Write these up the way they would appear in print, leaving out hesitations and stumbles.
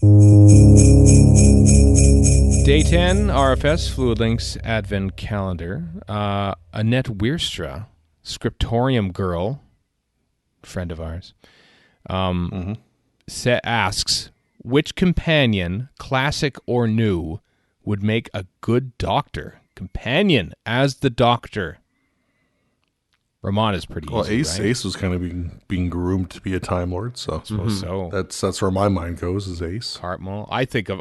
Day 10, RFS, Fluid Links Advent Calendar. Annette Wierstra, Scriptorium girl, friend of ours, asks, which companion, classic or new, would make a good doctor? Companion as the doctor. Romana's pretty easy, Ace, right? Ace was kind of being groomed to be a Time Lord, so I suppose so. That's where my mind goes, is Ace. Cartmel. I think of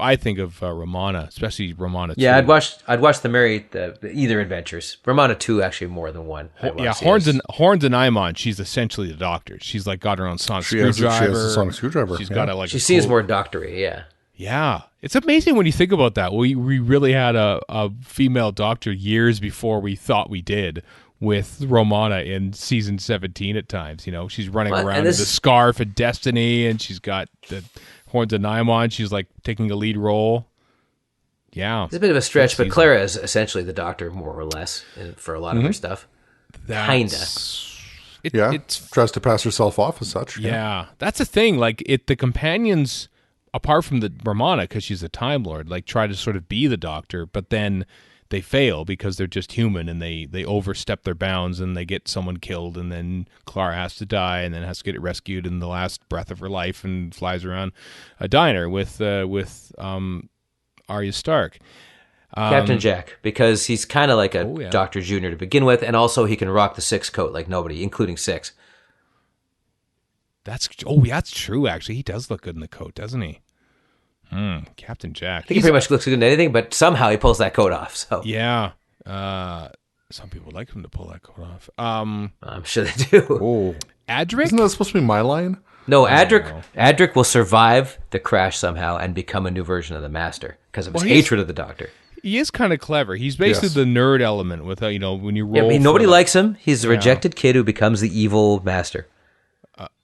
Romana, especially Romana 2. Yeah, I'd watch the either adventures. Romana 2 actually more than one. Horns and Imon. She's essentially the doctor. She's like got her own sonic screwdriver. She has a sonic screwdriver. She's got She seems more doctory. Yeah. Yeah, it's amazing when you think about that. We really had a female doctor years before we thought we did with Romana in season 17 at times. You know, she's running around with the scarf of destiny, and she's got the horns of Naimon. She's like taking a lead role. Yeah. It's a bit of a stretch, but Clara is essentially the doctor, more or less, for a lot of her stuff. Kinda. It tries to pass herself off as such. Yeah. That's the thing. Like, the companions, apart from the Romana, because she's a Time Lord, like try to sort of be the doctor, but then they fail because they're just human, and they overstep their bounds, and they get someone killed, and then Clara has to die, and then has to get it rescued in the last breath of her life, and flies around a diner with Arya Stark. Captain Jack, because he's kind of like a Dr. Junior to begin with, and also he can rock the Six coat like nobody, including Six. That's true, actually. He does look good in the coat, doesn't he? Captain Jack. I think he pretty much looks good in anything, but somehow he pulls that coat off. So yeah. Some people like him to pull that coat off. I'm sure they do. Oh, Adric? Isn't that supposed to be my line? No, Adric will survive the crash somehow and become a new version of the Master because of his hatred of the Doctor. He is kind of clever. He's basically the nerd element with, when you roll. Yeah, nobody likes him. He's the rejected kid who becomes the evil Master.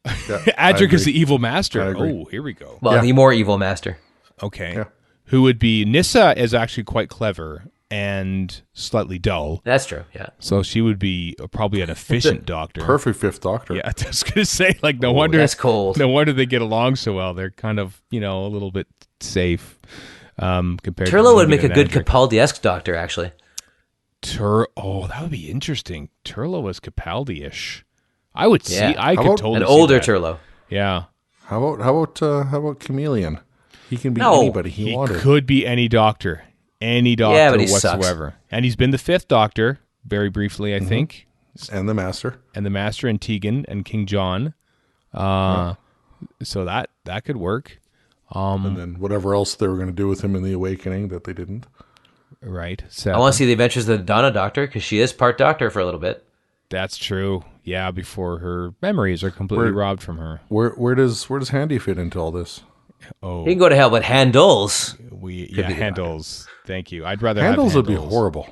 Adric is the evil Master. Oh, here we go. Well, the more evil Master. Okay. Yeah. Who would be... Nyssa is actually quite clever and slightly dull. That's true, yeah. So she would be probably an efficient doctor. Perfect fifth Doctor. Yeah, I was going to say, like, no wonder... That's cold. No wonder they get along so well. They're kind of, a little bit safe compared Turlo to... would make a good Capaldi-esque doctor, actually. that would be interesting. Turlo is Capaldi-ish. I would see... I could totally an see older that. Turlo. Yeah. How about Chameleon? He can be anybody he wanted. He could be any doctor. Any doctor but he whatsoever. Sucks. And he's been the fifth Doctor, very briefly, I think. And the Master. And Tegan and King John. So that could work. And then whatever else they were going to do with him in the Awakening that they didn't. Right. I want to see the adventures of the Donna Doctor, because she is part Doctor for a little bit. That's true. Yeah, before her memories are completely robbed from her. Where does Handy fit into all this? Oh, he can go to hell, but Handles. Handles. Thank you. I'd rather Handles have would be horrible.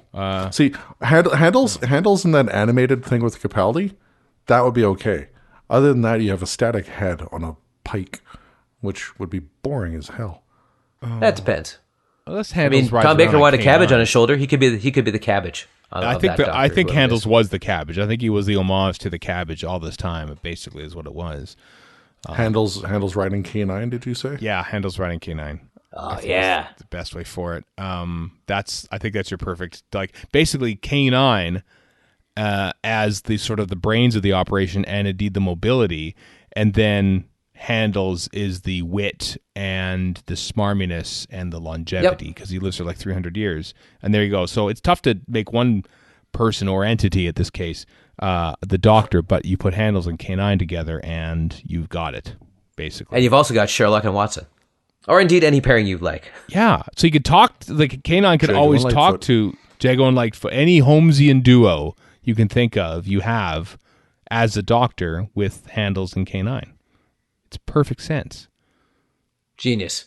See, Handles in that animated thing with Capaldi, that would be okay. Other than that, you have a static head on a pike, which would be boring as hell. That depends. Unless Handles Tom Baker wanted a cabbage on his shoulder. He could be the cabbage. I think Handles was the cabbage. I think he was the homage to the cabbage all this time. It basically is what it was. Handles riding K9, did you say? Yeah, Handles riding K9. Oh, yeah. The best way for it. I think that's your perfect, like, basically K9 as the sort of the brains of the operation and indeed the mobility, and then Handles is the wit and the smarminess and the longevity, because he lives for like 300 years. And there you go. So it's tough to make one person or entity, at this case, the Doctor, but you put Handles and K9 together and you've got it, basically. And you've also got Sherlock and Watson. Or indeed any pairing you like. Yeah. So you could talk, like K9 could always talk to Jago and Lightfoot. Any Holmesian duo you can think of, you have as a Doctor with Handles and K9. It's perfect sense. Genius.